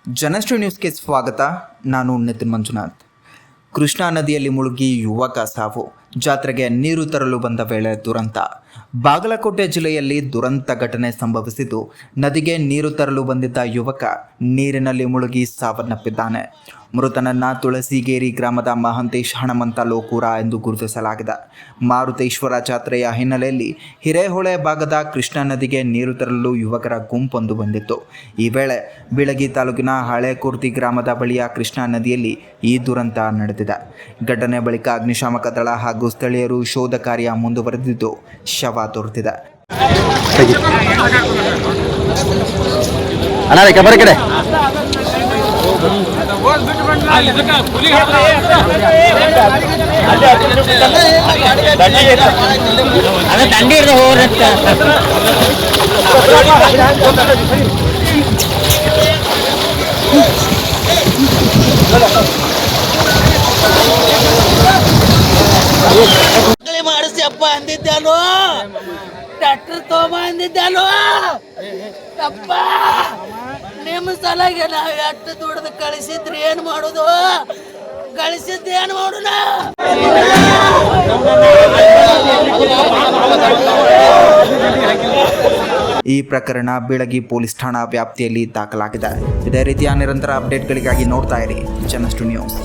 ಜನಶ್ರೀ ನ್ಯೂಸ್ಗೆ ಸ್ವಾಗತ. ನಾನು ನಿತಿನ್ ಮಂಜುನಾಥ್. ಕೃಷ್ಣಾ ನದಿಯಲ್ಲಿ ಮುಳುಗಿ ಯುವಕ ಸಾವು. ಜಾತ್ರೆಗೆ ನೀರು ತರಲು ಬಂದ ವೇಳೆ ದುರಂತ. ಬಾಗಲಕೋಟೆ ಜಿಲ್ಲೆಯಲ್ಲಿ ದುರಂತ ಘಟನೆ ಸಂಭವಿಸಿದ್ದು, ನದಿಗೆ ನೀರು ತರಲು ಬಂದಿದ್ದ ಯುವಕ ನೀರಿನಲ್ಲಿ ಮುಳುಗಿ ಸಾವನ್ನಪ್ಪಿದ್ದಾನೆ. ಮೃತನನ್ನ ತುಳಸಿಗೇರಿ ಗ್ರಾಮದ ಮಹಂತೇಶ್ ಹಣಮಂತ ಲೋಕೂರ ಎಂದು ಗುರುತಿಸಲಾಗಿದೆ. ಮಾರುತೇಶ್ವರ ಜಾತ್ರೆಯ ಹಿನ್ನೆಲೆಯಲ್ಲಿ ಹಿರೇಹೊಳೆ ಭಾಗದ ಕೃಷ್ಣಾ ನದಿಗೆ ನೀರು ತರಲು ಯುವಕರ ಗುಂಪೊಂದು ಬಂದಿತ್ತು. ಈ ವೇಳೆ ಬೀಳಗಿ ತಾಲೂಕಿನ ಹಳೆಕುರ್ತಿ ಗ್ರಾಮದ ಬಳಿಯ ಕೃಷ್ಣಾ ನದಿಯಲ್ಲಿ ಈ ದುರಂತ ನಡೆದಿದೆ. ಘಟನೆ ಬಳಿಕ ಅಗ್ನಿಶಾಮಕ ದಳ ಹಾಗೂ ಸ್ಥಳೀಯರು ಶೋಧ ಕಾರ್ಯ ಮುಂದುವರೆದಿದ್ದು, ಶವ ದೊರೆತಿದೆ. ಮಾಡಿಸ್ಯಪ್ಪ ಅಂದಿದ್ದಾನು, ಟ್ರ್ಯಾಕ್ಟರ್ ತಗೊಂಬ ಅಂದಿದ್ದಾನು. ಅಪ್ಪ ನಿಮ್ಮ ಸಲಾಗೆ ನಾವು ಎಷ್ಟು ದುಡ್ದು ಕಳಿಸಿದ್ರಿ, ಏನು ಮಾಡೋದು? ಕಳಿಸಿದ್ದು ಏನು ಮಾಡೋಣ? ಈ ಪ್ರಕರಣ ಬೀಳಗಿ ಪೊಲೀಸ್ ಠಾಣಾ ವ್ಯಾಪ್ತಿಯಲ್ಲಿ ದಾಖಲಾಗಿದೆ. ಇದೇ ರೀತಿಯ ನಿರಂತರ ಅಪ್ಡೇಟ್ಗಳಿಗಾಗಿ ನೋಡ್ತಾ ಇರಿ ಜನಶ್ರೀ ನ್ಯೂಸ್.